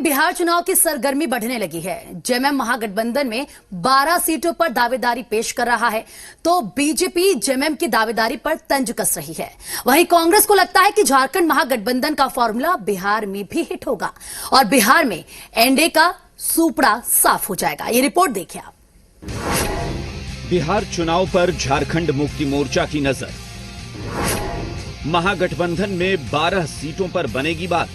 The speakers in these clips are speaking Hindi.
बिहार चुनाव की सरगर्मी बढ़ने लगी है। जेएमएम महागठबंधन में 12 सीटों पर दावेदारी पेश कर रहा है, तो बीजेपी जेएमएम की दावेदारी पर तंज कस रही है। वहीं कांग्रेस को लगता है कि झारखंड महागठबंधन का फॉर्मूला बिहार में भी हिट होगा और बिहार में एनडीए का सूपड़ा साफ हो जाएगा। ये रिपोर्ट देखिए आप। बिहार चुनाव पर झारखंड मुक्ति मोर्चा की नजर। महागठबंधन में 12 सीटों पर बनेगी बात।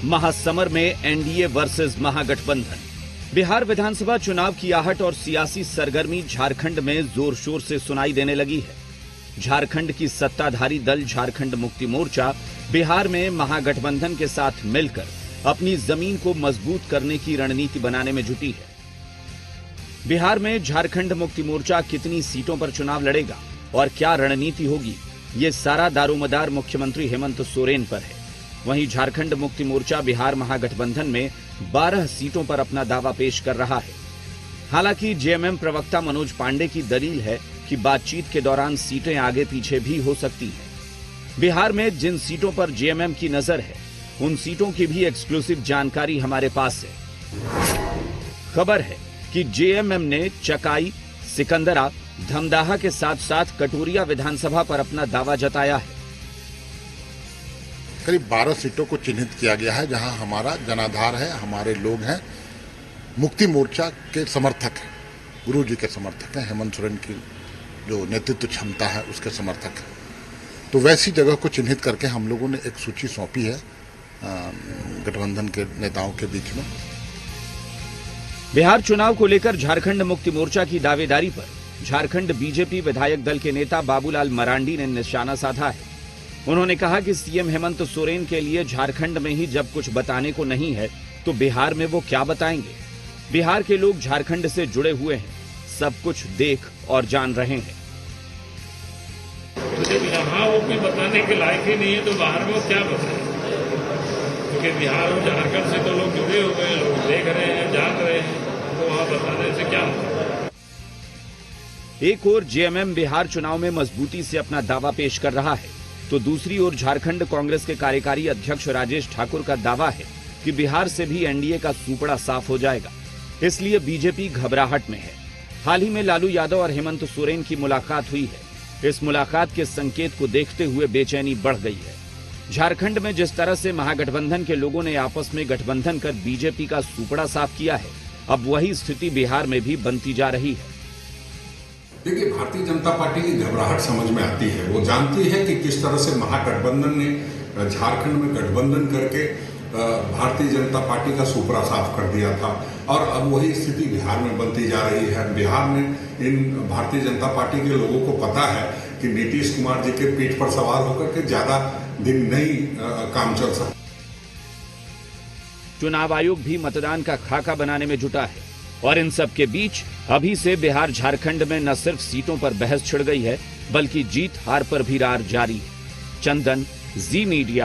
महासमर में एनडीए वर्सेस महागठबंधन। बिहार विधानसभा चुनाव की आहट और सियासी सरगर्मी झारखंड में जोर शोर से सुनाई देने लगी है। झारखंड की सत्ताधारी दल झारखंड मुक्ति मोर्चा बिहार में महागठबंधन के साथ मिलकर अपनी जमीन को मजबूत करने की रणनीति बनाने में जुटी है। बिहार में झारखंड मुक्ति मोर्चा कितनी सीटों पर चुनाव लड़ेगा और क्या रणनीति होगी, ये सारा दारोमदार मुख्यमंत्री हेमंत सोरेन पर है। वहीं झारखंड मुक्ति मोर्चा बिहार महागठबंधन में 12 सीटों पर अपना दावा पेश कर रहा है। हालांकि जेएमएम प्रवक्ता मनोज पांडे की दलील है कि बातचीत के दौरान सीटें आगे पीछे भी हो सकती हैं। बिहार में जिन सीटों पर जेएमएम की नजर है, उन सीटों की भी एक्सक्लूसिव जानकारी हमारे पास है। खबर है कि जेएमएम ने चकाई, सिकंदरा, धमदाहा के साथ साथ कटोरिया विधानसभा पर अपना दावा जताया है। करीब 12 सीटों को चिन्हित किया गया है, जहां हमारा जनाधार है, हमारे लोग हैं, मुक्ति मोर्चा के समर्थक हैं, गुरु जी के समर्थक हैं, हेमंत सोरेन की जो नेतृत्व क्षमता है उसके समर्थक हैं। तो वैसी जगह को चिन्हित करके हम लोगों ने एक सूची सौंपी है गठबंधन के नेताओं के बीच में। बिहार चुनाव को लेकर झारखंड मुक्ति मोर्चा की दावेदारी पर झारखंड बीजेपी विधायक दल के नेता बाबूलाल मरांडी ने निशाना साधा है। उन्होंने कहा कि सीएम हेमंत सोरेन के लिए झारखंड में ही जब कुछ बताने को नहीं है, तो बिहार में वो क्या बताएंगे। बिहार के लोग झारखंड से जुड़े हुए हैं, सब कुछ देख और जान रहे हैं। तो जब यहाँ वो कोई बताने के लायक ही नहीं है, तो बाहर में वो क्या बताए, क्योंकि बिहार और झारखंड से तो लोग जुड़े हुए हैं, लोग देख रहे हैं, जान रहे हैं, तो वहाँ बताने से क्या होता है। एक ओर जेएमएम बिहार चुनाव में मजबूती से अपना दावा पेश कर रहा है, तो दूसरी ओर झारखंड कांग्रेस के कार्यकारी अध्यक्ष राजेश ठाकुर का दावा है कि बिहार से भी एनडीए का सूपड़ा साफ हो जाएगा। इसलिए बीजेपी घबराहट में है। हाल ही में लालू यादव और हेमंत सोरेन की मुलाकात हुई है। इस मुलाकात के संकेत को देखते हुए बेचैनी बढ़ गई है। झारखंड में जिस तरह से महागठबंधन के लोगों ने आपस में गठबंधन कर बीजेपी का सूपड़ा साफ किया है, अब वही स्थिति बिहार में भी बनती जा रही है। देखिए, भारतीय जनता पार्टी की घबराहट समझ में आती है। वो जानती है कि किस तरह से महागठबंधन ने झारखंड में गठबंधन करके भारतीय जनता पार्टी का सूपड़ा साफ कर दिया था, और अब वही स्थिति बिहार में बनती जा रही है। बिहार में इन भारतीय जनता पार्टी के लोगों को पता है कि नीतीश कुमार जी के पीठ पर सवार होकर के ज्यादा दिन नहीं काम चल सकता। चुनाव आयोग भी मतदान का खाका बनाने में जुटा है, और इन सब के बीच अभी से बिहार झारखंड में न सिर्फ सीटों पर बहस छिड़ गई है, बल्कि जीत हार पर भी रार जारी है। चंदन, जी मीडिया।